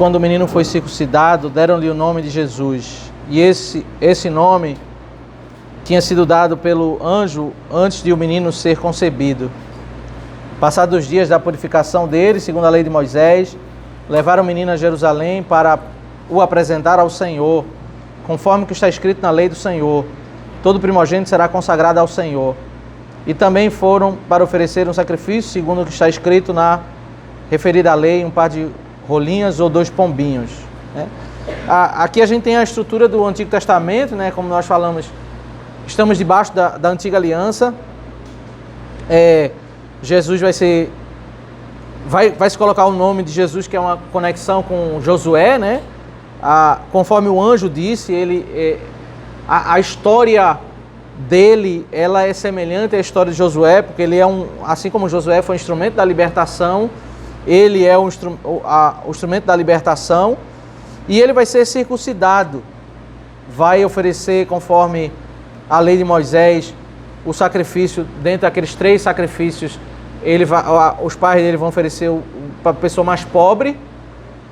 quando o menino foi circuncidado, deram-lhe o nome de Jesus. E esse nome tinha sido dado pelo anjo antes de o menino ser concebido. Passados os dias da purificação dele, segundo a lei de Moisés, levaram o menino a Jerusalém para o apresentar ao Senhor, conforme que está escrito na lei do Senhor. Todo primogênito será consagrado ao Senhor. E também foram para oferecer um sacrifício, segundo o que está escrito na referida lei, um par de rolinhas ou 2 pombinhos. Né? Aqui a gente tem a estrutura do Antigo Testamento, né? Como nós falamos, estamos debaixo da Antiga Aliança. Jesus vai se colocar o nome de Jesus, que é uma conexão com Josué, né? Conforme o anjo disse, a história dele, ela é semelhante à história de Josué, porque ele assim como Josué foi um instrumento da libertação, ele é o instrumento da libertação, e ele vai ser circuncidado, vai oferecer, conforme a lei de Moisés, o sacrifício, dentre daqueles 3 sacrifícios, os pais dele vão oferecer para a pessoa mais pobre,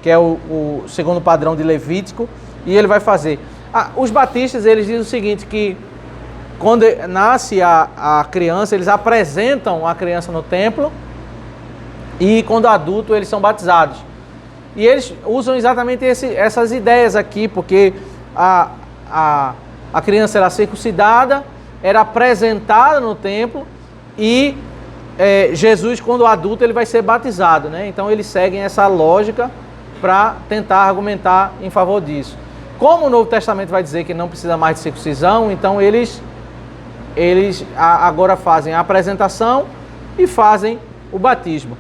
que é o segundo padrão de Levítico, e ele vai fazer. Os batistas, eles dizem o seguinte, que quando nasce a criança, eles apresentam a criança no templo, e quando adulto, eles são batizados. E eles usam exatamente essas ideias aqui, porque a criança era circuncidada, era apresentada no templo, e Jesus, quando adulto, ele vai ser batizado, né? Então eles seguem essa lógica para tentar argumentar em favor disso. Como o Novo Testamento vai dizer que não precisa mais de circuncisão, então eles agora fazem a apresentação e fazem o batismo.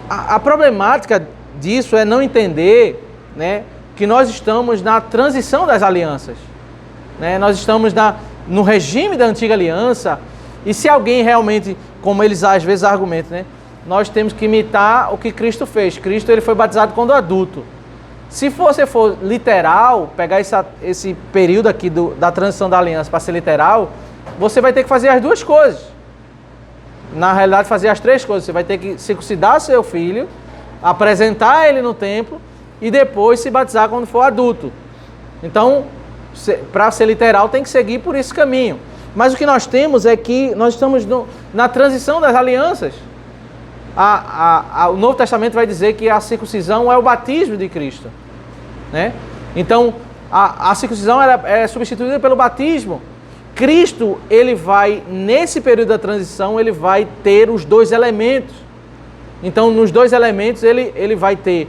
A problemática disso é não entender, né, que nós estamos na transição das alianças. Né? Nós estamos no regime da Antiga Aliança, e se alguém realmente, como eles às vezes argumentam, né, nós temos que imitar o que Cristo fez. Cristo, ele foi batizado quando adulto. Se você for literal, pegar esse período aqui da transição da aliança para ser literal, você vai ter que fazer as 2 coisas. Na realidade, fazer as 3 coisas. Você vai ter que circuncidar seu filho, apresentar ele no templo e depois se batizar quando for adulto. Então, para ser literal, tem que seguir por esse caminho. Mas o que nós temos é que nós estamos na transição das alianças. O Novo Testamento vai dizer que a circuncisão é o batismo de Cristo. Né? Então, a circuncisão é substituída pelo batismo. Cristo, ele vai, nesse período da transição, ele vai ter os 2 elementos. Então, nos 2 elementos, ele vai ter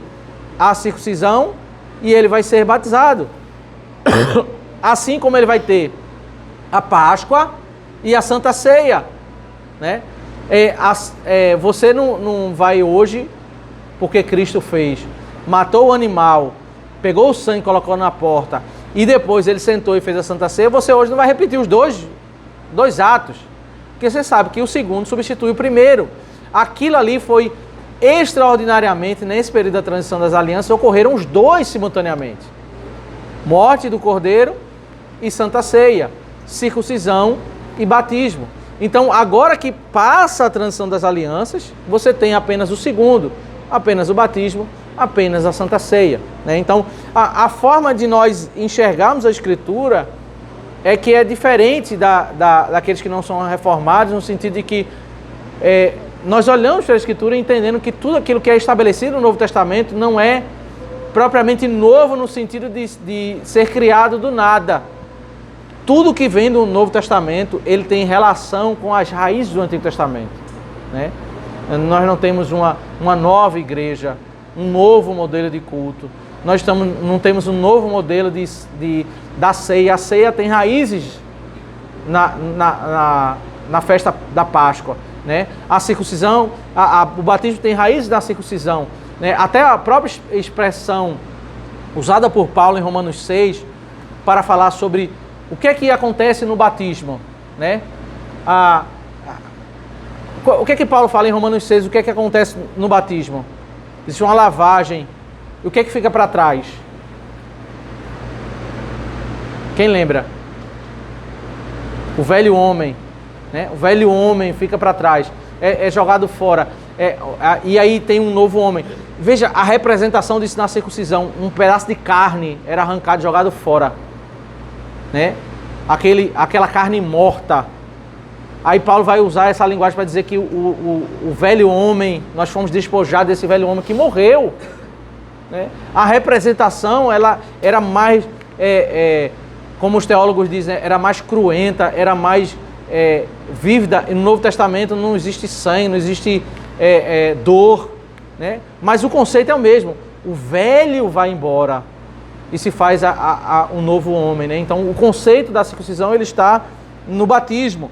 a circuncisão e ele vai ser batizado. Assim como ele vai ter a Páscoa e a Santa Ceia. Né? Você não vai hoje, porque Cristo fez, matou o animal, pegou o sangue e colocou na porta, e depois ele sentou e fez a Santa Ceia, você hoje não vai repetir os dois atos, porque você sabe que o segundo substitui o primeiro. Aquilo ali foi extraordinariamente, nesse período da transição das alianças, ocorreram os 2 simultaneamente. Morte do Cordeiro e Santa Ceia, circuncisão e batismo. Então, agora que passa a transição das alianças, você tem apenas o segundo, apenas o batismo, apenas a Santa Ceia. Né? Então, a forma de nós enxergarmos a Escritura é que é diferente daqueles que não são reformados, no sentido de que nós olhamos para a Escritura entendendo que tudo aquilo que é estabelecido no Novo Testamento não é propriamente novo no sentido de ser criado do nada. Tudo que vem do Novo Testamento, ele tem relação com as raízes do Antigo Testamento. Né? Nós não temos uma nova igreja, um novo modelo de culto. Nós não temos um novo modelo da ceia. A ceia tem raízes na festa da Páscoa. Né? A circuncisão, o batismo tem raízes da circuncisão. Né? Até a própria expressão usada por Paulo em Romanos 6 para falar sobre o que é que acontece no batismo. Né? O que é que Paulo fala em Romanos 6? O que é que acontece no batismo? Existe uma lavagem. E o que é que fica para trás? Quem lembra? O velho homem. Né? O velho homem fica para trás. É jogado fora. E aí tem um novo homem. Veja a representação disso na circuncisão. Um pedaço de carne era arrancado e jogado fora, né? Aquela carne morta. Aí Paulo vai usar essa linguagem para dizer que o velho homem, nós fomos despojados desse velho homem que morreu, né? A representação, ela era mais, como os teólogos dizem, era mais cruenta, era mais vívida. E no Novo Testamento não existe sangue, não existe dor, né? Mas o conceito é o mesmo. O velho vai embora e se faz um novo homem, né? Então o conceito da circuncisão, ele está no batismo.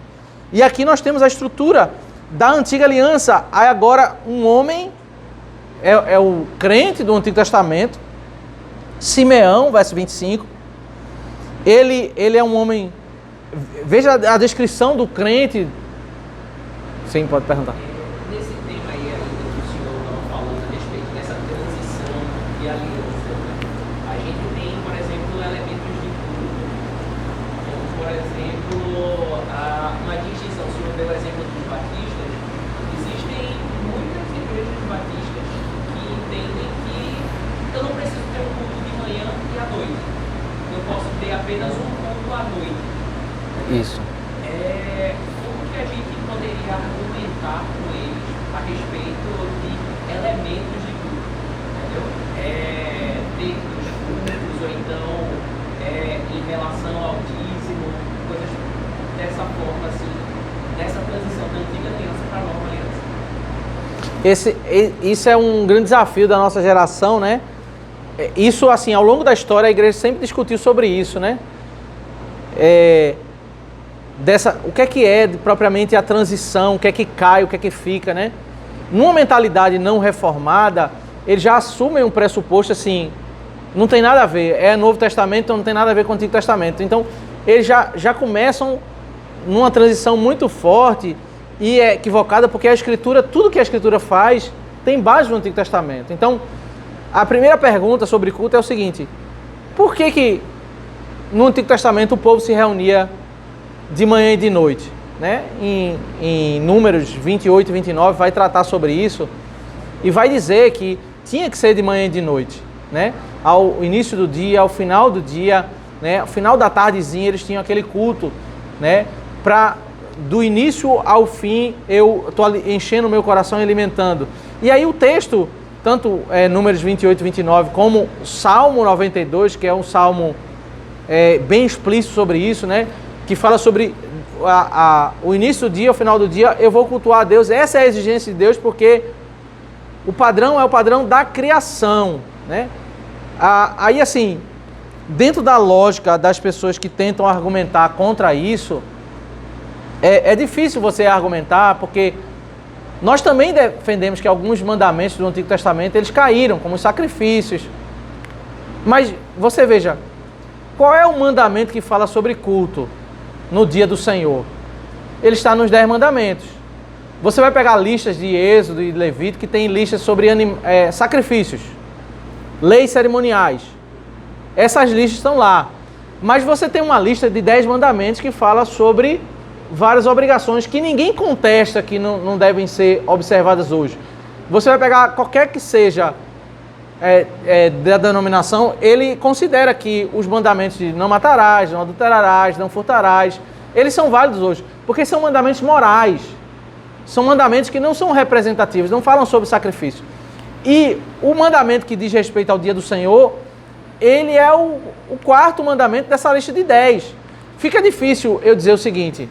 E aqui nós temos a estrutura da antiga aliança. Aí agora um homem é o crente do Antigo Testamento, Simeão, verso 25. Ele é um homem... Veja a descrição do crente. Sim, pode perguntar. Nesse tema aí ainda que o senhor estava falando a respeito dessa transição de aliança, a gente tem, por exemplo, elementos de culto, como, por exemplo, uma distinção. O senhor deu o exemplo dos batistas. Existem muitas igrejas batistas que entendem que eu não preciso ter um culto de manhã e à noite. Eu posso ter apenas um culto à noite. Isso. Como que a gente poderia argumentar com eles a respeito de elementos de culto? Entendeu? Termos cultos, ou então em relação ao dízimo, coisas dessa forma, assim, dessa transição da antiga aliança para a nova aliança. Isso é um grande desafio da nossa geração, né? Isso, assim, ao longo da história, a igreja sempre discutiu sobre isso, né? O que é propriamente a transição, o que é que cai, o que é que fica, né? Numa mentalidade não reformada, eles já assumem um pressuposto assim, não tem nada a ver, é Novo Testamento, então não tem nada a ver com o Antigo Testamento. Então, eles já começam numa transição muito forte e é equivocada, porque a Escritura, tudo que a Escritura faz, tem base no Antigo Testamento. Então, a primeira pergunta sobre culto é o seguinte: por que no Antigo Testamento o povo se reunia de manhã e de noite, né? Em Números 28 e 29 vai tratar sobre isso e vai dizer que tinha que ser de manhã e de noite, né? Ao início do dia, ao final do dia, né? Ao final da tardezinha eles tinham aquele culto, né? Para do início ao fim eu estou enchendo o meu coração e alimentando. E aí o texto, tanto Números 28 e 29 como Salmo 92, que é um salmo bem explícito sobre isso, né? Que fala sobre o início do dia, o final do dia, eu vou cultuar a Deus. Essa é a exigência de Deus, porque o padrão é o padrão da criação, né? Aí, assim, dentro da lógica das pessoas que tentam argumentar contra isso, é difícil você argumentar, porque nós também defendemos que alguns mandamentos do Antigo Testamento, eles caíram, como os sacrifícios. Mas, você veja, qual é o mandamento que fala sobre culto no dia do Senhor? Ele está nos 10 mandamentos. Você vai pegar listas de Êxodo e Levítico que tem listas sobre sacrifícios, leis cerimoniais. Essas listas estão lá. Mas você tem uma lista de 10 mandamentos que fala sobre várias obrigações que ninguém contesta que não devem ser observadas hoje. Você vai pegar qualquer que seja da denominação, ele considera que os mandamentos de não matarás, não adulterarás, não furtarás, eles são válidos hoje, porque são mandamentos morais, são mandamentos que não são representativos, não falam sobre sacrifício. E o mandamento que diz respeito ao dia do Senhor, ele é o quarto mandamento dessa lista de 10. Fica difícil eu dizer o seguinte: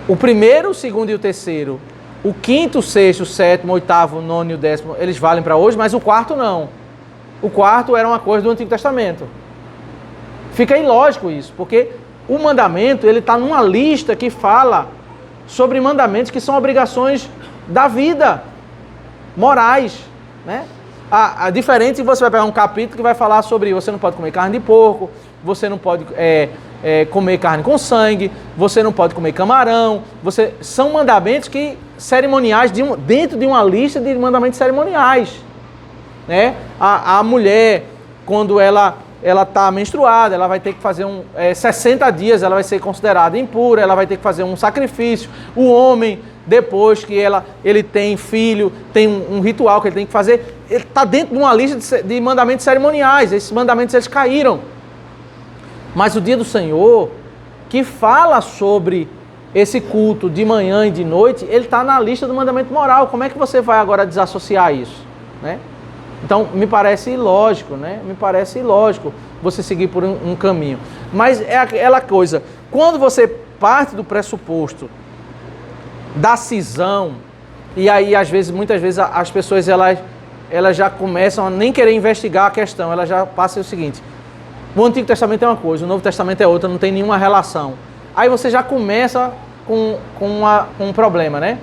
o primeiro, o segundo e o terceiro, o quinto, o sexto, o sétimo, o oitavo, o nono e o décimo, eles valem para hoje, mas o quarto não. O quarto era uma coisa do Antigo Testamento. Fica ilógico isso, porque o mandamento, ele está numa lista que fala sobre mandamentos que são obrigações da vida, morais, né? Diferente, você vai pegar um capítulo que vai falar sobre você não pode comer carne de porco, você não pode comer carne com sangue, você não pode comer camarão, são mandamentos cerimoniais dentro de uma lista de mandamentos cerimoniais, né? A mulher, quando ela está menstruada, ela vai ter que fazer 60 dias, ela vai ser considerada impura, ela vai ter que fazer um sacrifício. O homem, depois que ele tem filho, tem um ritual que ele tem que fazer. está dentro de uma lista de mandamentos cerimoniais. Esses mandamentos eles caíram. Mas o dia do Senhor, que fala sobre esse culto de manhã e de noite, ele está na lista do mandamento moral. Como é que você vai agora desassociar isso? Né? Então, me parece ilógico, né? Me parece ilógico você seguir por um caminho. Mas é aquela coisa, quando você parte do pressuposto da cisão, e aí, muitas vezes, as pessoas elas já começam a nem querer investigar a questão, elas já passam o seguinte: o Antigo Testamento é uma coisa, o Novo Testamento é outra, não tem nenhuma relação. Aí você já começa com um problema, né?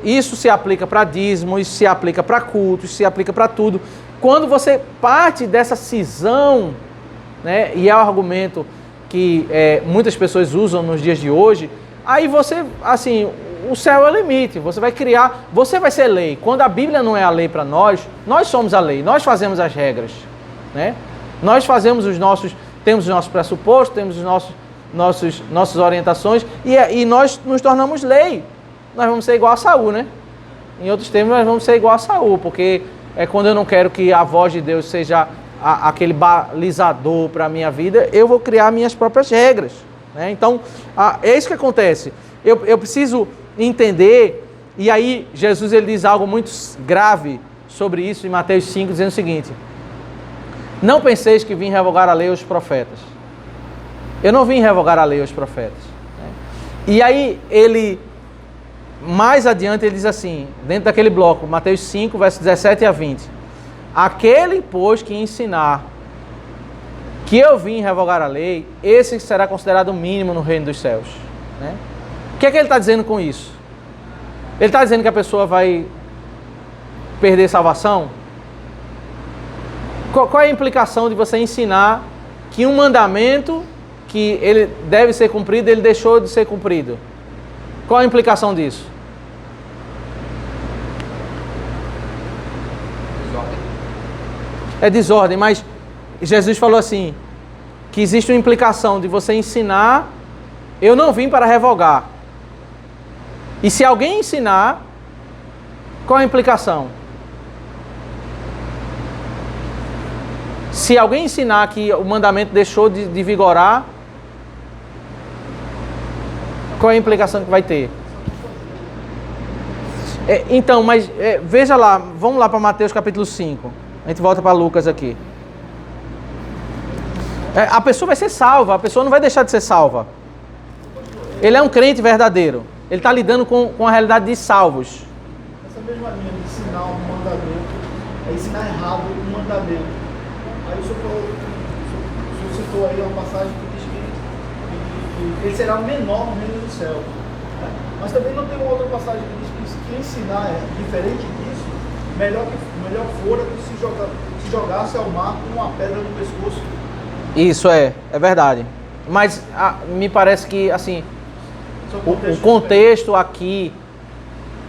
Isso se aplica para dízimo, isso se aplica para culto, isso se aplica para tudo. Quando você parte dessa cisão, né, e é o argumento que muitas pessoas usam nos dias de hoje, aí você, assim, o céu é o limite, você vai criar, você vai ser lei. Quando a Bíblia não é a lei para nós, nós somos a lei, nós fazemos as regras, né? Nós fazemos temos os nossos pressupostos, temos nossas orientações e nós nos tornamos lei. Nós vamos ser igual a Saul, né? Em outros termos, nós vamos ser igual a Saul, porque é quando eu não quero que a voz de Deus seja aquele balizador para a minha vida, eu vou criar minhas próprias regras, né? Então, é isso que acontece. Eu preciso entender, e aí Jesus ele diz algo muito grave sobre isso em Mateus 5, dizendo o seguinte: não penseis que vim revogar a lei aos profetas. Eu não vim revogar a lei aos profetas. E aí mais adiante ele diz assim, dentro daquele bloco, Mateus 5, versos 17 a 20. Aquele, pois, que ensinar que eu vim revogar a lei, esse será considerado o mínimo no reino dos céus. Né? O que é que ele está dizendo com isso? Ele está dizendo que a pessoa vai perder salvação? Qual é a implicação de você ensinar que um mandamento que ele deve ser cumprido, ele deixou de ser cumprido? Qual a implicação disso? Desordem. É desordem, mas Jesus falou assim, que existe uma implicação de você ensinar, eu não vim para revogar. E se alguém ensinar, qual a implicação? Se alguém ensinar que o mandamento deixou de vigorar, qual é a implicação que vai ter? Então, mas veja lá, vamos lá para Mateus capítulo 5. A gente volta para Lucas aqui. A pessoa vai ser salva, a pessoa não vai deixar de ser salva. Ele é um crente verdadeiro. Ele está lidando com a realidade de salvos. Essa mesma linha de ensinar um mandamento é ensinar errado um mandamento. Aí o senhor citou aí uma passagem que diz que ele será menor no reino do céu. Mas também não tem uma outra passagem que diz que ensinar é diferente disso, melhor fora que se jogasse ao mar com uma pedra no pescoço. Isso é verdade. Mas me parece que, assim, o contexto aqui,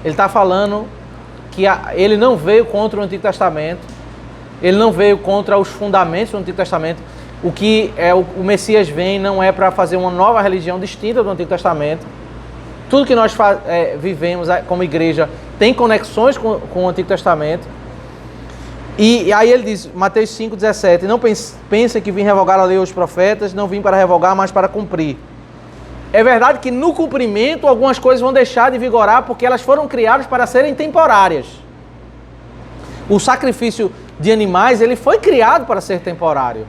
ele está falando que ele não veio contra o Antigo Testamento, ele não veio contra os fundamentos do Antigo Testamento. O que o Messias vem não é para fazer uma nova religião distinta do Antigo Testamento. Tudo que nós vivemos como igreja tem conexões com o Antigo Testamento. E aí ele diz, Mateus 5,17, não pensem que vim revogar a lei aos profetas, não vim para revogar, mas para cumprir. É verdade que no cumprimento algumas coisas vão deixar de vigorar porque elas foram criadas para serem temporárias. O sacrifício de animais, ele foi criado para ser temporário.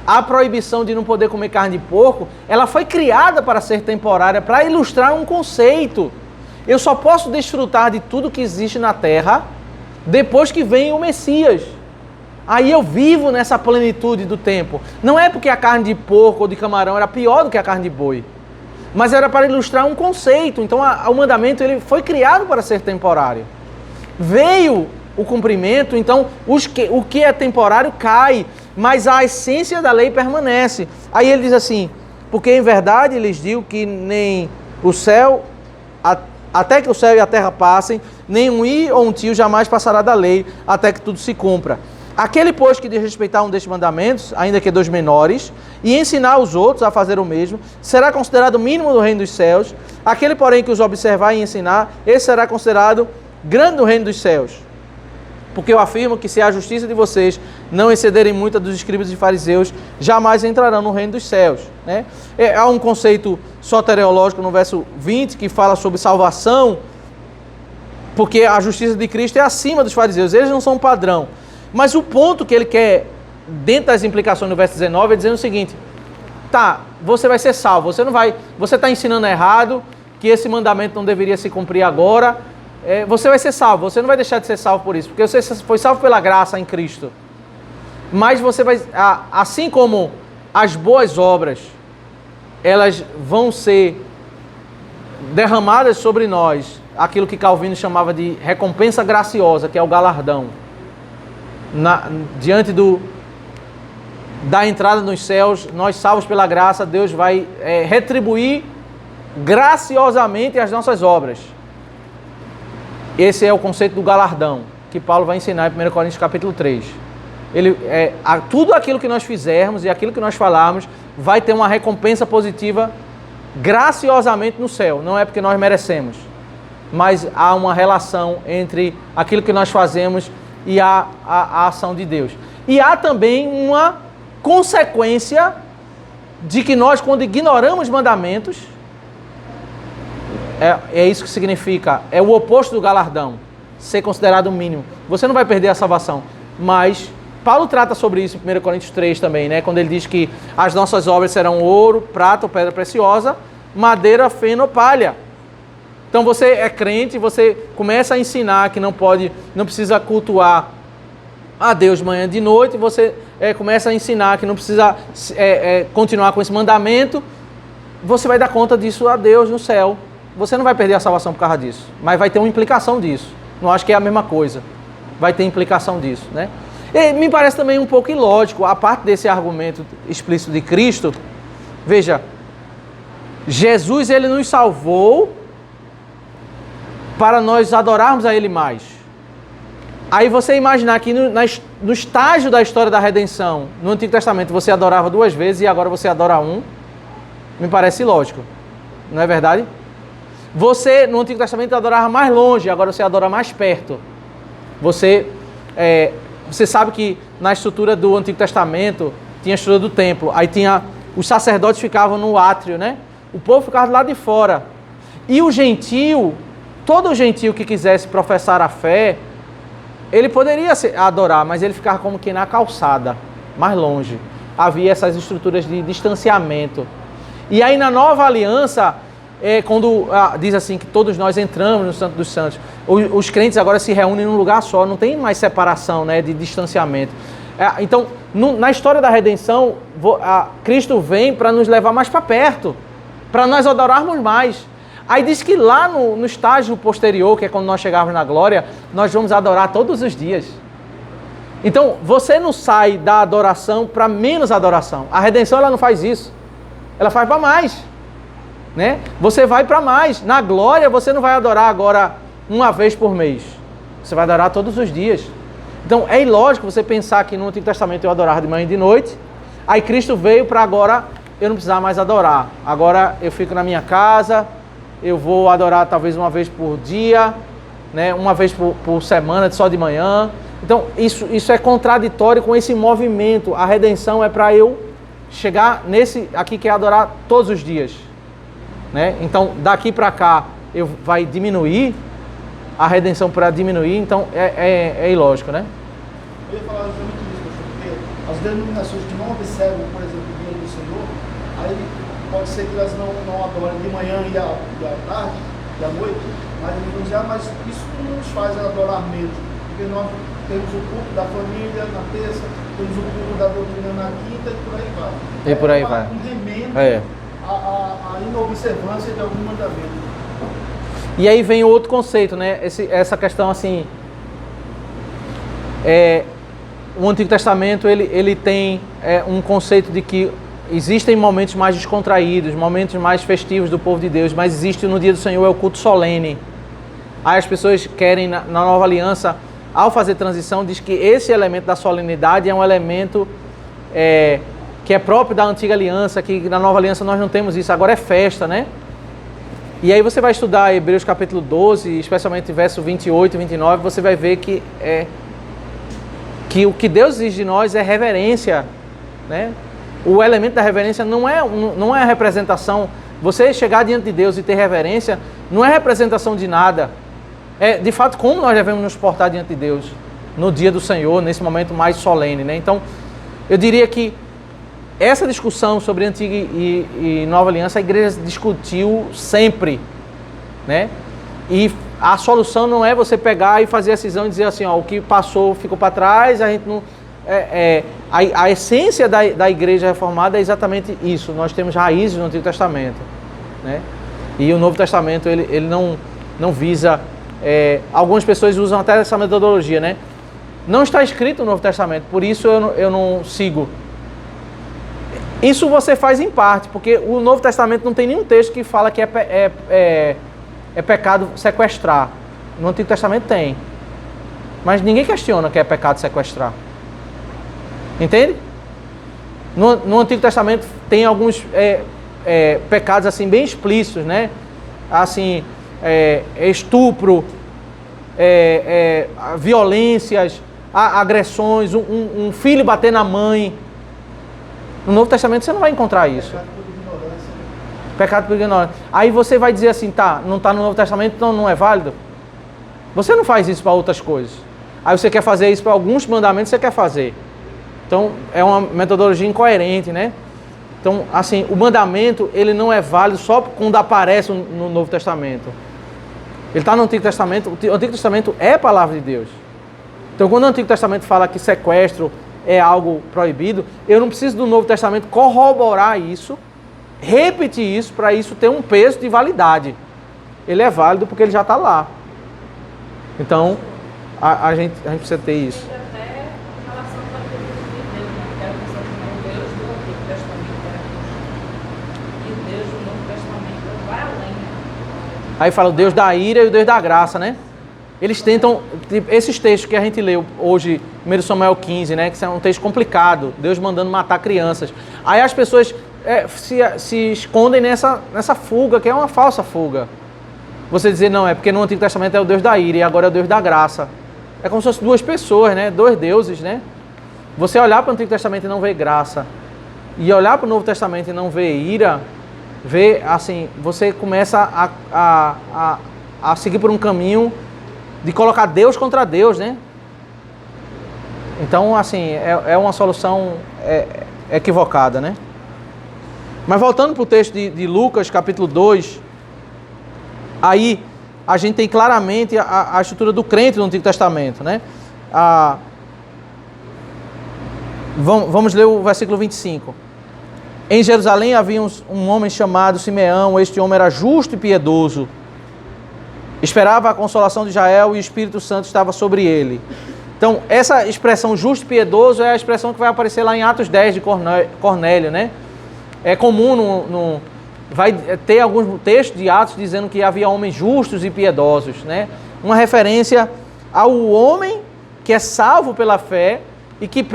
A proibição de não poder comer carne de porco, ela foi criada para ser temporária, para ilustrar um conceito. Eu só posso desfrutar de tudo que existe na terra depois que vem o Messias. Aí eu vivo nessa plenitude do tempo. Não é porque a carne de porco ou de camarão era pior do que a carne de boi, mas era para ilustrar um conceito. Então o mandamento ele foi criado para ser temporário. Veio o cumprimento, então o que é temporário cai, mas a essência da lei permanece. Aí ele diz assim, porque em verdade lhes digo que nem o céu, até que o céu e a terra passem, nem um i ou um tio jamais passará da lei, até que tudo se cumpra. Aquele, pois, que desrespeitar um destes mandamentos, ainda que dos menores, e ensinar os outros a fazer o mesmo, será considerado mínimo do reino dos céus. Aquele, porém, que os observar e ensinar, esse será considerado grande no reino dos céus. Porque eu afirmo que se a justiça de vocês não excederem muito a dos escribas e fariseus, jamais entrarão no reino dos céus. Né? Há um conceito soteriológico no verso 20 que fala sobre salvação, porque a justiça de Cristo é acima dos fariseus, eles não são um padrão. Mas o ponto que ele quer, dentro das implicações do verso 19, é dizendo o seguinte: tá, você vai ser salvo, você está ensinando errado, que esse mandamento não deveria se cumprir agora, você vai ser salvo, você não vai deixar de ser salvo por isso, porque você foi salvo pela graça em Cristo. Mas você vai, assim como as boas obras, elas vão ser derramadas sobre nós, aquilo que Calvino chamava de recompensa graciosa, que é o galardão. Diante da entrada nos céus, nós salvos pela graça, Deus vai retribuir graciosamente as nossas obras. Esse é o conceito do galardão, que Paulo vai ensinar em 1 Coríntios capítulo 3. Tudo aquilo que nós fizermos e aquilo que nós falarmos vai ter uma recompensa positiva graciosamente no céu. Não é porque nós merecemos, mas há uma relação entre aquilo que nós fazemos e a ação de Deus. E há também uma consequência de que nós, quando ignoramos mandamentos, é isso que significa, é o oposto do galardão, ser considerado o mínimo. Você não vai perder a salvação, mas Paulo trata sobre isso em 1 Coríntios 3 também, né? Quando ele diz que as nossas obras serão ouro, prata ou pedra preciosa, madeira, feno ou palha. Então você é crente, você começa a ensinar que não precisa cultuar a Deus manhã e de noite, você começa a ensinar que não precisa continuar com esse mandamento, você vai dar conta disso a Deus no céu. Você não vai perder a salvação por causa disso, mas vai ter uma implicação disso. Não acho que é a mesma coisa. Vai ter implicação disso, né? E me parece também um pouco ilógico, a parte desse argumento explícito de Cristo. Veja, Jesus, ele nos salvou para nós adorarmos a Ele mais. Aí você imaginar que no estágio da história da redenção, no Antigo Testamento, você adorava 2 vezes e agora você adora 1, me parece ilógico. Não é verdade? Você, no Antigo Testamento, adorava mais longe, agora você adora mais perto. Você sabe que na estrutura do Antigo Testamento tinha a estrutura do templo, aí os sacerdotes ficavam no átrio, né? O povo ficava do lado de fora. E o gentio, todo gentio que quisesse professar a fé, ele poderia adorar, mas ele ficava como que na calçada, mais longe. Havia essas estruturas de distanciamento. E aí na nova aliança, quando diz assim que todos nós entramos no Santo dos Santos, os crentes agora se reúnem num lugar só, não tem mais separação, né, de distanciamento. Então, na história da redenção, Cristo vem para nos levar mais para perto, para nós adorarmos mais. Aí diz que lá no estágio posterior, que é quando nós chegarmos na glória, nós vamos adorar todos os dias. Então, você não sai da adoração para menos adoração. A redenção, ela não faz isso. Ela faz para mais. Né? Você vai para mais. Na glória, você não vai adorar agora uma vez por mês. Você vai adorar todos os dias. Então, é ilógico você pensar que no Antigo Testamento eu adorava de manhã e de noite. Aí Cristo veio para agora eu não precisar mais adorar. Agora eu fico na minha casa, eu vou adorar talvez uma vez por dia, né? Uma vez por semana, só de manhã. Então, isso é contraditório com esse movimento. A redenção é para eu chegar nesse aqui que é adorar todos os dias. Né? Então, daqui para cá, vai diminuir, a redenção para diminuir, então é ilógico, né? Eu ia falar justamente isso, porque as denominações que não observam, por exemplo, o dia do Senhor, aí pode ser que elas não adorem de manhã e à tarde, e à noite, mas eles vão dizer, mas isso não nos faz adorar menos, porque nós temos o culto da família na terça, temos o culto da doutrina na quinta e por aí vai. E por aí vai. Um remendo a inobservância de algum mandamento. E aí vem outro conceito, né? Essa questão assim, o Antigo Testamento ele tem um conceito de que existem momentos mais descontraídos, momentos mais festivos do povo de Deus, mas existe no dia do Senhor o culto solene. Aí as pessoas querem, na nova aliança, ao fazer transição, diz que esse elemento da solenidade é um elemento que é próprio da antiga aliança, que na nova aliança nós não temos isso, agora é festa, né? E aí você vai estudar Hebreus capítulo 12, especialmente verso 28 e 29, você vai ver que que o que Deus exige de nós é reverência, né? O elemento da reverência não é a representação. Você chegar diante de Deus e ter reverência não é representação de nada. É, de fato, como nós devemos nos portar diante de Deus no dia do Senhor, nesse momento mais solene, né? Então, eu diria que essa discussão sobre Antiga e Nova Aliança, a igreja discutiu sempre, né? E a solução não é você pegar e fazer a cisão e dizer assim, ó, o que passou ficou para trás, a gente não... A essência da igreja reformada é exatamente isso. Nós temos raízes no Antigo Testamento, né? E o Novo Testamento, ele não visa... algumas pessoas usam até essa metodologia, né? Não está escrito no Novo Testamento, por isso eu não sigo. Isso você faz em parte, porque o Novo Testamento não tem nenhum texto que fala que é pecado sequestrar. No Antigo Testamento tem. Mas ninguém questiona que é pecado sequestrar. Entende? No Antigo Testamento tem alguns pecados assim bem explícitos, né? Assim, estupro, violências, agressões, um filho bater na mãe. No Novo Testamento você não vai encontrar isso. Pecado por ignorância. Pecado por ignorância. Aí você vai dizer assim, tá, não está no Novo Testamento, então não é válido? Você não faz isso para outras coisas. Aí você quer fazer isso para alguns mandamentos, você quer fazer. Então, é uma metodologia incoerente, né? Então, assim, o mandamento, ele não é válido só quando aparece no Novo Testamento. Ele está no Antigo Testamento, o Antigo Testamento é a palavra de Deus. Então, quando o Antigo Testamento fala que sequestro é algo proibido, eu não preciso do Novo Testamento corroborar isso, repetir isso, para isso ter um peso de validade. Ele é válido porque ele já está lá. Então, a gente precisa ter isso. Aí fala o Deus da ira e o Deus da graça, né? Eles tentam, esses textos que a gente leu hoje, 1 Samuel 15, né? Que é um texto complicado, Deus mandando matar crianças. Aí as pessoas se escondem nessa fuga, que é uma falsa fuga. Você dizer, não, é porque no Antigo Testamento é o Deus da ira e agora é o Deus da graça. É como se fossem duas pessoas, né? Dois deuses, né? Você olhar para o Antigo Testamento e não ver graça, e olhar para o Novo Testamento e não ver ira, ver, assim, você começa a seguir por um caminho de colocar Deus contra Deus, né? Então, assim, é uma solução equivocada, né? Mas voltando para o texto de Lucas, capítulo 2, aí a gente tem claramente a estrutura do crente no Antigo Testamento, né? Vamos ler o versículo 25. Em Jerusalém havia um homem chamado Simeão. Este homem era justo e piedoso. Esperava a consolação de Israel e o Espírito Santo estava sobre ele. Então, essa expressão justo e piedoso é a expressão que vai aparecer lá em Atos 10 de Cornélio, né? É comum, vai ter alguns textos de Atos dizendo que havia homens justos e piedosos, né? Uma referência ao homem que é salvo pela fé e que,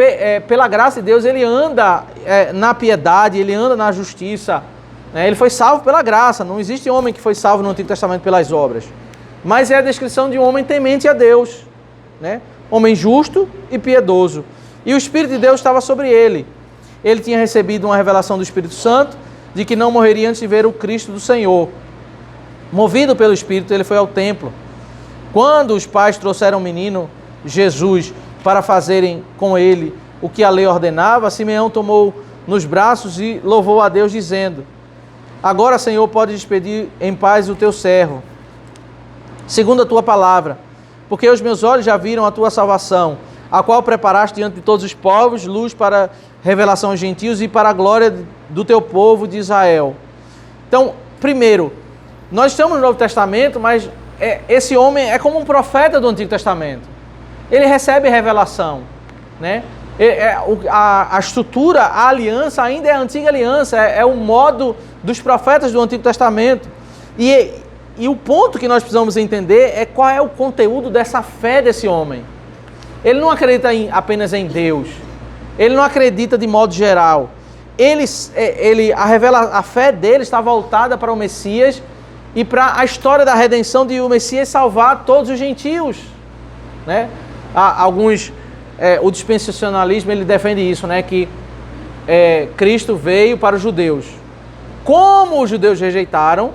pela graça de Deus, ele anda na piedade, ele anda na justiça, né? Ele foi salvo pela graça. Não existe homem que foi salvo no Antigo Testamento pelas obras. Mas é a descrição de um homem temente a Deus, né? Homem justo e piedoso. E o Espírito de Deus estava sobre ele. Ele tinha recebido uma revelação do Espírito Santo de que não morreria antes de ver o Cristo do Senhor. Movido pelo Espírito, ele foi ao templo. Quando os pais trouxeram o menino, Jesus, para fazerem com ele o que a lei ordenava, Simeão tomou nos braços e louvou a Deus, dizendo: agora, Senhor, pode despedir em paz o teu servo, segundo a tua palavra, porque os meus olhos já viram a tua salvação, a qual preparaste diante de todos os povos, luz para revelação aos gentios e para a glória do teu povo de Israel. Então, primeiro, nós estamos no Novo Testamento, mas esse homem é como um profeta do Antigo Testamento. Ele recebe revelação, né? A estrutura, a aliança ainda é a antiga aliança, é o modo dos profetas do Antigo Testamento. E o ponto que nós precisamos entender é qual é o conteúdo dessa fé desse homem. Ele não acredita apenas em Deus. Ele não acredita de modo geral. A fé dele está voltada para o Messias e para a história da redenção de o Messias salvar todos os gentios, né? Alguns o dispensacionalismo ele defende isso, né? Que Cristo veio para os judeus. Como os judeus rejeitaram,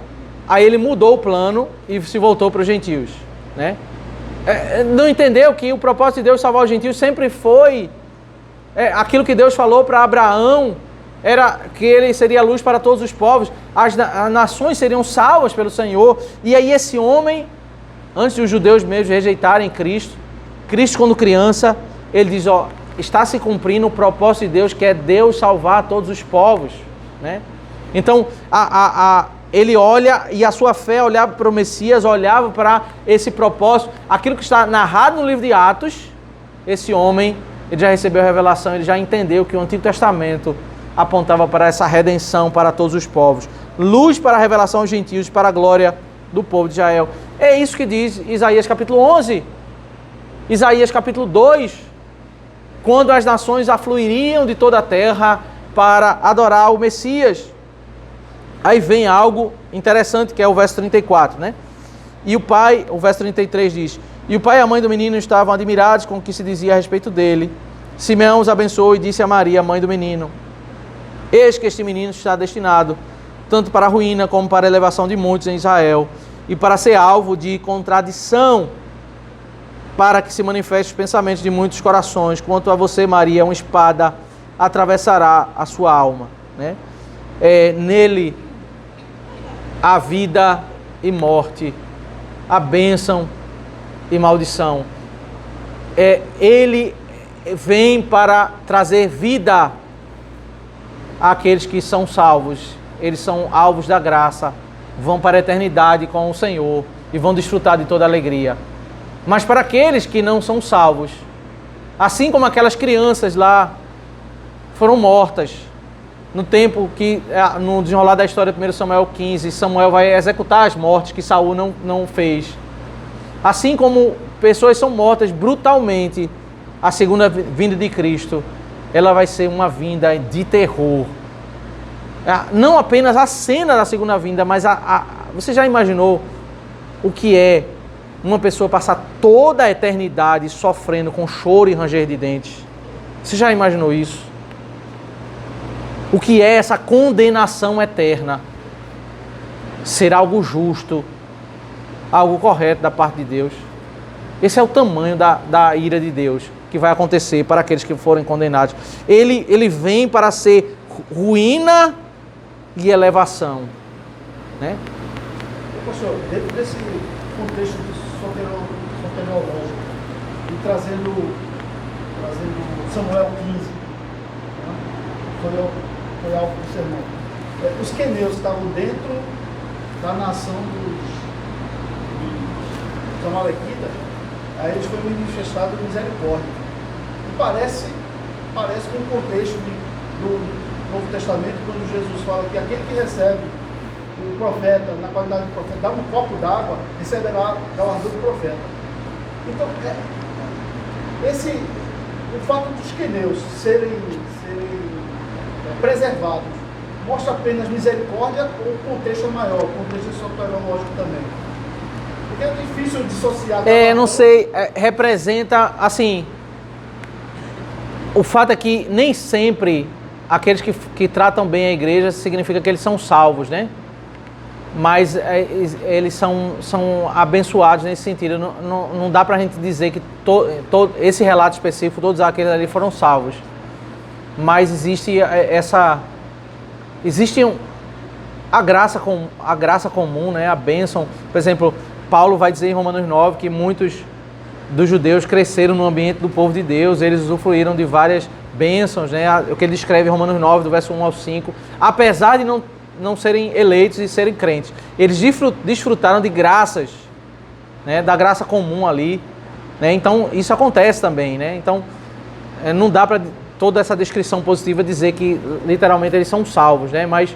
aí ele mudou o plano e se voltou para os gentios, né? Não entendeu que o propósito de Deus salvar os gentios sempre foi aquilo que Deus falou para Abraão, era que ele seria luz para todos os povos, as nações seriam salvas pelo Senhor. E aí esse homem, antes de os judeus mesmo rejeitarem Cristo, quando criança, ele diz, está se cumprindo o propósito de Deus, que é Deus salvar todos os povos, né? Então, ele olha, e a sua fé olhava para o Messias, olhava para esse propósito, aquilo que está narrado no livro de Atos. Esse homem, ele já recebeu a revelação, ele já entendeu que o Antigo Testamento apontava para essa redenção para todos os povos, luz para a revelação aos gentios, para a glória do povo de Israel. É isso que diz Isaías capítulo 11, Isaías capítulo 2, quando as nações afluiriam de toda a terra para adorar o Messias. Aí vem algo interessante, que é o verso 34, né? E o verso 33 diz, e o pai e a mãe do menino estavam admirados com o que se dizia a respeito dele. Simeão os abençoou e disse a Maria, mãe do menino, eis que este menino está destinado, tanto para a ruína como para a elevação de muitos em Israel, e para ser alvo de contradição, para que se manifeste os pensamentos de muitos corações. Quanto a você, Maria, uma espada atravessará a sua alma, né? Nele a vida e morte, a bênção e maldição. Ele vem para trazer vida àqueles que são salvos. Eles são alvos da graça, vão para a eternidade com o Senhor e vão desfrutar de toda a alegria. Mas para aqueles que não são salvos, assim como aquelas crianças lá foram mortas, no tempo que, no desenrolar da história de 1 Samuel 15, Samuel vai executar as mortes que Saul não fez. Assim como pessoas são mortas brutalmente, a segunda vinda de Cristo, ela vai ser uma vinda de terror. Não apenas a cena da segunda vinda, mas você já imaginou o que é uma pessoa passar toda a eternidade sofrendo com choro e ranger de dentes? Você já imaginou isso? O que é essa condenação eterna? Ser algo justo, algo correto da parte de Deus. Esse é o tamanho da ira de Deus que vai acontecer para aqueles que forem condenados. Ele vem para ser ruína e elevação, né? Pastor, dentro desse contexto soteriológico e trazendo Samuel 15, né? Foi algo do sermão. Os queneus estavam dentro da nação dos amalequitas, aí eles foram manifestados misericórdia. E parece com o contexto do Novo Testamento, quando Jesus fala que aquele que recebe o profeta, na qualidade de profeta, dá um copo d'água, receberá o galardão do profeta. Então, o fato dos queneus serem preservados mostra apenas misericórdia, ou o contexto é maior, o contexto soteriológico também? Porque é difícil dissociar. Não sei, representa, assim, o fato é que nem sempre aqueles que tratam bem a igreja significa que eles são salvos, né? Mas eles são abençoados nesse sentido. Não dá pra gente dizer que esse relato específico, todos aqueles ali foram salvos. Mas existe a graça comum, né? A bênção. Por exemplo, Paulo vai dizer em Romanos 9 que muitos dos judeus cresceram no ambiente do povo de Deus, eles usufruíram de várias bênçãos, né? O que ele descreve em Romanos 9, do verso 1 ao 5, apesar de não serem eleitos e serem crentes, eles desfrutaram de graças, né? Da graça comum ali, né? Então isso acontece também, né? Então não dá para toda essa descrição positiva dizer que literalmente eles são salvos, né? Mas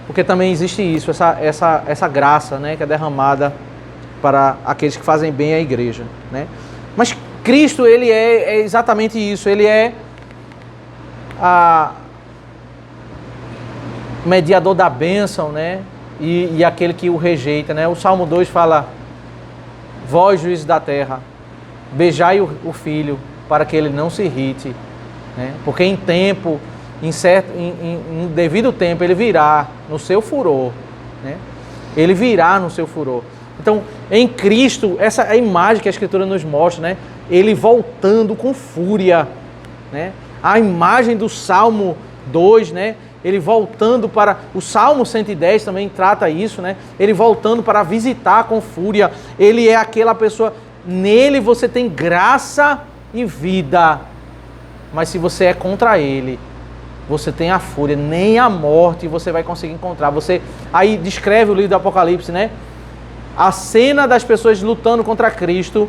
porque também existe isso, essa graça, né? Que é derramada para aqueles que fazem bem à igreja, né? Mas Cristo, ele é exatamente isso, ele é mediador da bênção, né? E aquele que o rejeita, né? O Salmo 2 fala: vós, juízes da terra, beijai o filho, para que ele não se irrite, né? Porque em tempo, em devido tempo, ele virá no seu furor, né? Ele virá no seu furor. Então, em Cristo, essa é a imagem que a Escritura nos mostra, né? Ele voltando com fúria, né? A imagem do Salmo 2, né? Ele voltando para... O Salmo 110 também trata isso, né? Ele voltando para visitar com fúria. Ele é aquela pessoa... Nele você tem graça e vida. Mas se você é contra ele, você tem a fúria. Nem a morte você vai conseguir encontrar. Você... Aí descreve o livro do Apocalipse, né? A cena das pessoas lutando contra Cristo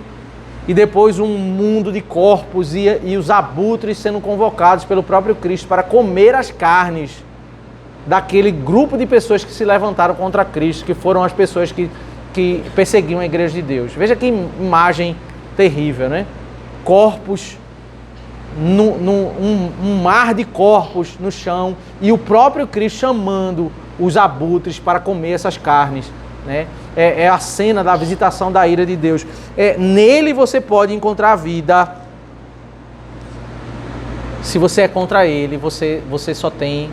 e depois um mundo de corpos e os abutres sendo convocados pelo próprio Cristo para comer as carnes daquele grupo de pessoas que se levantaram contra Cristo, que foram as pessoas que perseguiam a igreja de Deus. Veja que imagem terrível, né? Corpos, um mar de corpos no chão e o próprio Cristo chamando os abutres para comer essas carnes, né? É a cena da visitação da ira de Deus. Nele você pode encontrar vida. Se você é contra ele, você só tem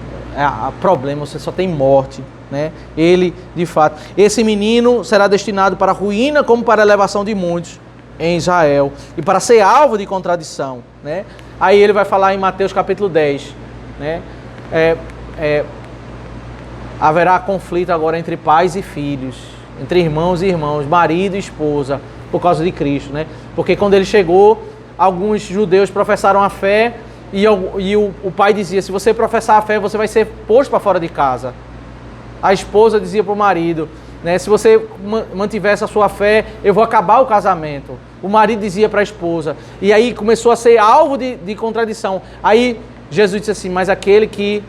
problema, você só tem morte, né? Ele, de fato, esse menino será destinado para a ruína como para a elevação de muitos em Israel e para ser alvo de contradição, né? Aí ele vai falar em Mateus capítulo 10, né? Haverá conflito agora entre pais e filhos, entre irmãos e irmãos, marido e esposa, por causa de Cristo, né? Porque quando ele chegou, alguns judeus professaram a fé e o pai dizia, se você professar a fé, você vai ser posto para fora de casa. A esposa dizia para o marido, né? Se você mantivesse a sua fé, eu vou acabar o casamento. O marido dizia para a esposa. E aí começou a ser alvo de contradição. Aí Jesus disse assim, mas aquele que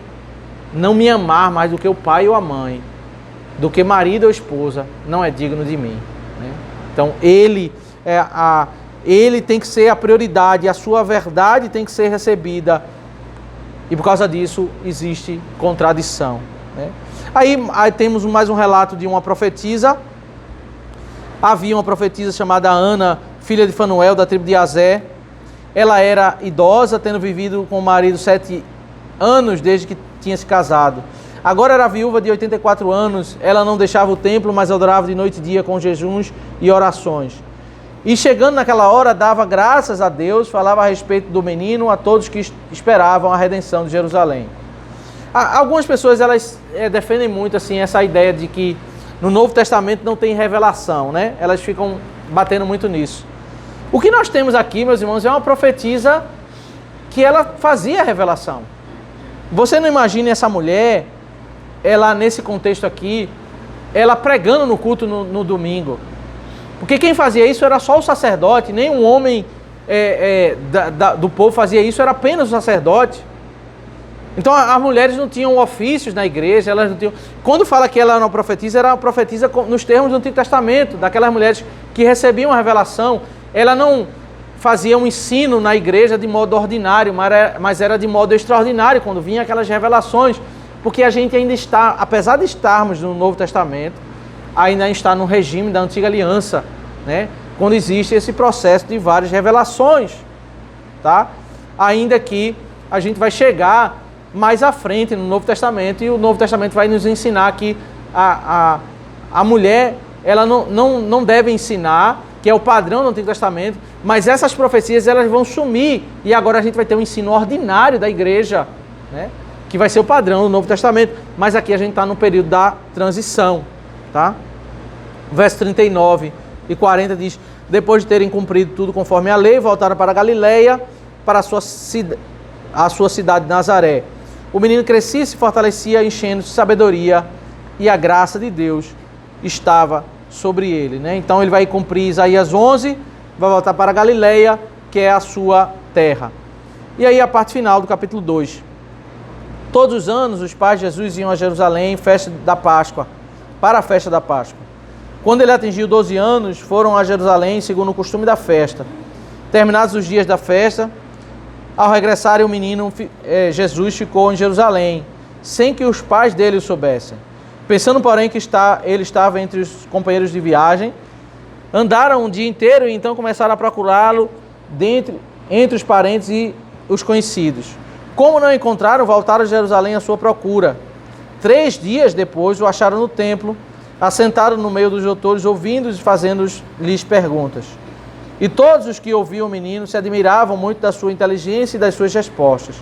não me amar mais do que o pai ou a mãe, do que marido ou esposa, não é digno de mim, né? Então ele tem que ser a prioridade, a sua verdade tem que ser recebida, e por causa disso existe contradição, né? Aí temos mais um relato de uma profetisa. Havia uma profetisa chamada Ana, filha de Fanuel, da tribo de Azé. Ela era idosa, tendo vivido com o marido 7 anos desde que tinha se casado. Agora era viúva de 84 anos, ela não deixava o templo, mas adorava de noite e dia com jejuns e orações. E chegando naquela hora, dava graças a Deus, falava a respeito do menino a todos que esperavam a redenção de Jerusalém. Algumas pessoas elas defendem muito assim, essa ideia de que no Novo Testamento não tem revelação, né? Elas ficam batendo muito nisso. O que nós temos aqui, meus irmãos, é uma profetisa que ela fazia a revelação. Você não imagina essa mulher, ela nesse contexto aqui, ela pregando no culto no domingo. Porque quem fazia isso era só o sacerdote, nem um homem do povo fazia isso, era apenas o sacerdote. Então as mulheres não tinham ofícios na igreja, elas não tinham... Quando fala que ela era uma profetisa nos termos do Antigo Testamento, daquelas mulheres que recebiam a revelação. Ela não fazia um ensino na igreja de modo ordinário, mas era de modo extraordinário, quando vinham aquelas revelações. Porque a gente ainda está, apesar de estarmos no Novo Testamento, ainda está no regime da Antiga Aliança, né? Quando existe esse processo de várias revelações, tá? Ainda que a gente vai chegar mais à frente no Novo Testamento, e o Novo Testamento vai nos ensinar que a mulher, ela não deve ensinar, que é o padrão do Antigo Testamento, mas essas profecias elas vão sumir, e agora a gente vai ter um ensino ordinário da igreja, né? Que vai ser o padrão do Novo Testamento, mas aqui a gente está no período da transição, tá? Verso 39 e 40 diz, depois de terem cumprido tudo conforme a lei, voltaram para Galileia, para a sua cidade de Nazaré. O menino crescia e se fortalecia, enchendo de sabedoria, e a graça de Deus estava sobre ele, né? Então ele vai cumprir Isaías 11, vai voltar para Galileia, que é a sua terra. E aí a parte final do capítulo 2. Todos os anos os pais de Jesus iam a Jerusalém para a festa da Páscoa. Quando ele atingiu 12 anos, foram a Jerusalém segundo o costume da festa. Terminados os dias da festa, ao regressarem, o menino Jesus ficou em Jerusalém, sem que os pais dele o soubessem. Pensando, porém, que ele estava entre os companheiros de viagem, andaram um dia inteiro e então começaram a procurá-lo entre os parentes e os conhecidos. Como não encontraram, voltaram a Jerusalém à sua procura. 3 dias depois o acharam no templo, assentado no meio dos doutores, ouvindo-os e fazendo-lhes perguntas. E todos os que ouviam o menino se admiravam muito da sua inteligência e das suas respostas.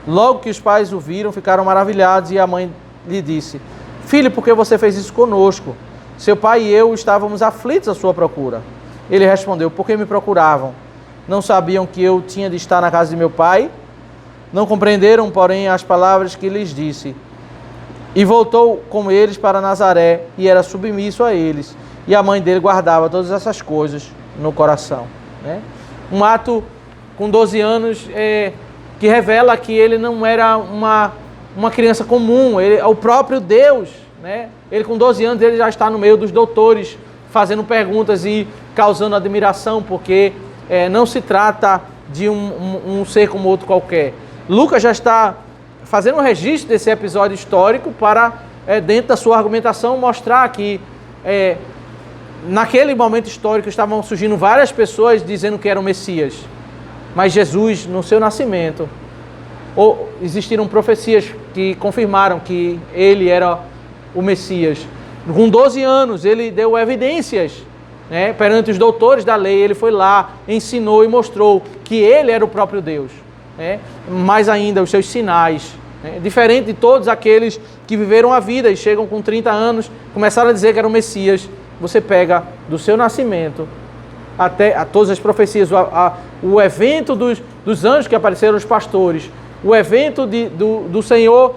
Logo que os pais o viram, ficaram maravilhados, e a mãe lhe disse: Filho, por que você fez isso conosco? Seu pai e eu estávamos aflitos à sua procura. Ele respondeu: Por que me procuravam? Não sabiam que eu tinha de estar na casa de meu pai? Não compreenderam, porém, as palavras que lhes disse. E voltou com eles para Nazaré, e era submisso a eles. E a mãe dele guardava todas essas coisas no coração. Né? Um ato com 12 anos que revela que ele não era uma criança comum, ele é o próprio Deus. Né? Ele com 12 anos ele já está no meio dos doutores, fazendo perguntas e causando admiração, porque não se trata de um ser como outro qualquer. Lucas já está fazendo um registro desse episódio histórico para, dentro da sua argumentação, mostrar que naquele momento histórico estavam surgindo várias pessoas dizendo que era o Messias. Mas Jesus, no seu nascimento, existiram profecias que confirmaram que ele era o Messias. Com 12 anos, ele deu evidências, né, perante os doutores da lei. Ele foi lá, ensinou e mostrou que ele era o próprio Deus. Né? Mais ainda, os seus sinais. Né? Diferente de todos aqueles que viveram a vida e chegam com 30 anos, começaram a dizer que era o Messias. Você pega do seu nascimento até a todas as profecias, o evento dos anjos que apareceram aos pastores, o evento do Senhor,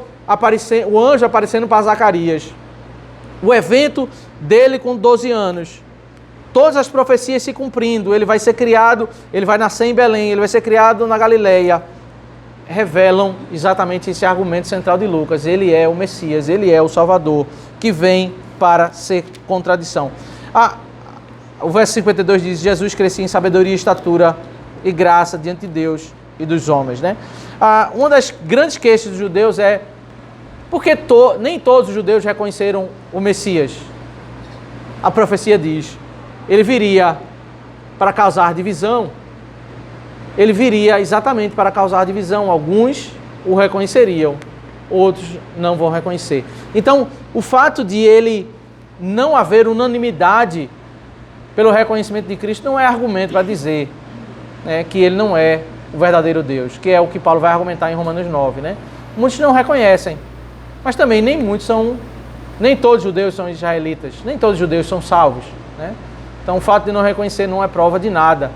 o anjo aparecendo para Zacarias, o evento dele com 12 anos, todas as profecias se cumprindo. Ele vai ser criado, ele vai nascer em Belém, ele vai ser criado na Galileia, revelam exatamente esse argumento central de Lucas. Ele é o Messias, ele é o Salvador, que vem para ser contradição. O verso 52 diz: Jesus crescia em sabedoria, estatura e graça diante de Deus e dos homens. Né? Uma das grandes queixas dos judeus é porque nem todos os judeus reconheceram o Messias. A profecia diz: ele viria para causar divisão. Ele viria exatamente para causar divisão. Alguns o reconheceriam, outros não vão reconhecer. Então, o fato de ele não haver unanimidade pelo reconhecimento de Cristo não é argumento para dizer, né, que ele não é o verdadeiro Deus, que é o que Paulo vai argumentar em Romanos 9. Né? Muitos não reconhecem, mas também nem todos os judeus são israelitas, nem todos os judeus são salvos. Né? Então, o fato de não reconhecer não é prova de nada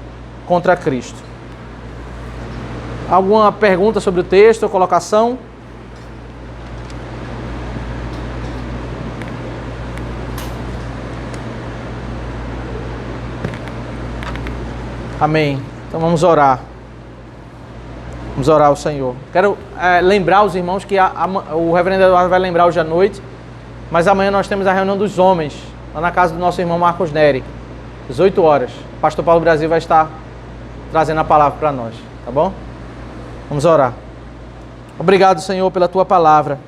contra Cristo. Alguma pergunta sobre o texto ou colocação? Amém. Então vamos orar. Vamos orar ao Senhor. Quero lembrar os irmãos que o reverendo Eduardo vai lembrar hoje à noite, mas amanhã nós temos a reunião dos homens, lá na casa do nosso irmão Marcos Neri, às 8 horas. O pastor Paulo Brasil vai estar trazendo a palavra para nós, tá bom? Vamos orar. Obrigado, Senhor, pela Tua palavra,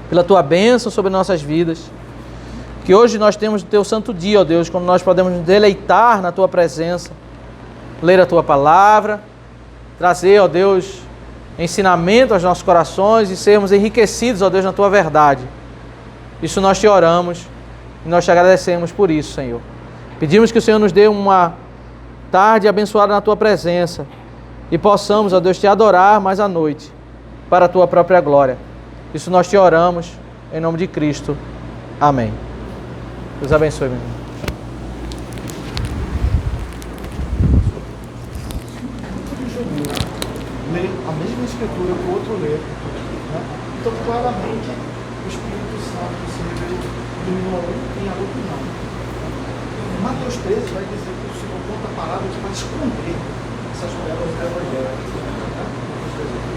pela Tua bênção sobre nossas vidas, que hoje nós temos o Teu santo dia, ó Deus, quando nós podemos nos deleitar na Tua presença, ler a Tua palavra, trazer, ó Deus, ensinamento aos nossos corações e sermos enriquecidos, ó Deus, na Tua verdade. Isso nós Te oramos e nós Te agradecemos por isso, Senhor. Pedimos que o Senhor nos dê uma tarde abençoada na Tua presença e possamos, ó Deus, Te adorar mais à noite, para a Tua própria glória. Isso nós Te oramos, em nome de Cristo. Amém. Deus abençoe, meu irmão. Lê a mesma escritura que o outro lê, né? Então claramente o Espírito Santo se iluminou um e a outro não. Mateus 13 vai dizer que o Senhor conta parábolas para esconder essas pérolas do Evangelho, né?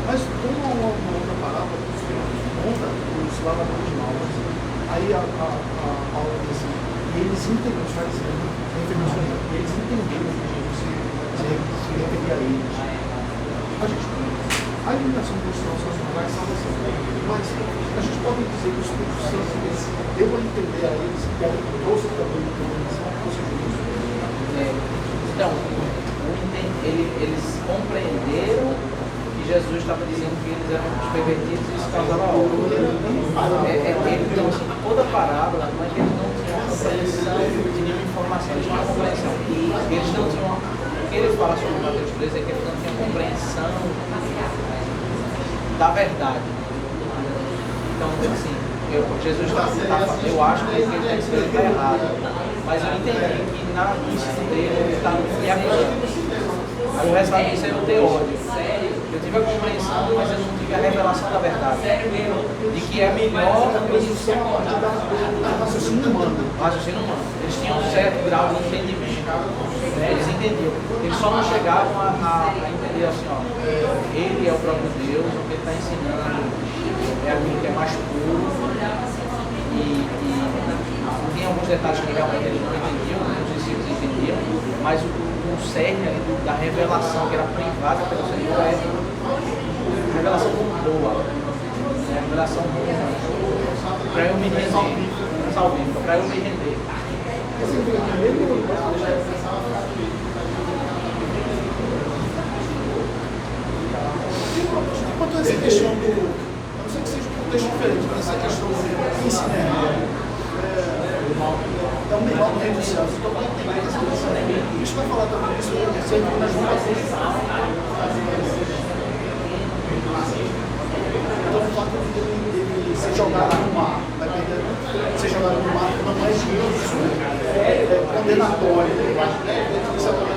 Mas como uma outra parábola que o Senhor conta isso lá na original, mas aí a Paulo diz assim: e eles entenderam, os fariseus, e eles entenderam que Jesus se referia a eles. A limitação do Espírito Santo não vai salvação, mas a gente pode dizer que o Espírito Santo deu a entender a eles que trouxe também a informação, ou seja, Então, o entender eles compreenderam que Jesus estava dizendo que eles eram os pervertidos e isso causava ódio. Então, assim, toda a parábola não é que eles não tinham compreensão de nenhuma informação, eles tinham compreensão. Eles não tinham. O que ele fala sobre Mateus 13 é que eles não tinham compreensão da verdade. Então, assim, Jesus eu acho que ele está escrito errado, mas eu entendi que no ensino dele ele está me acusando. Aí o resultado disso é eu ter ódio. Eu tive a compreensão, mas eu não tive a revelação da verdade. De que é melhor raciocínio humano. raciocínio humano. Eles tinham um certo grau de entendimento. Né? Eles entendiam. Eles só não chegavam a entender assim, ó, ele é o próprio Deus, o que ele está ensinando é aquilo que é mais puro. E tem alguns detalhes que realmente eles não entendiam, os discípulos entendiam, mas o cerne da revelação que era privada pelo Senhor é a revelação boa, a revelação boa, para eu me render, salvífica, para eu me render. Quanto a essa questão do. Eu não sei que seja um contexto diferente, mas essa questão do ensino é o melhor do reino dos céus. Então, vai entender essa questão. Isso vai falar também isso, sempre nas votações. Então, o fato de ser jogado no mar, vai perder, ser jogado no mar não é isso, é condenatório. Isso é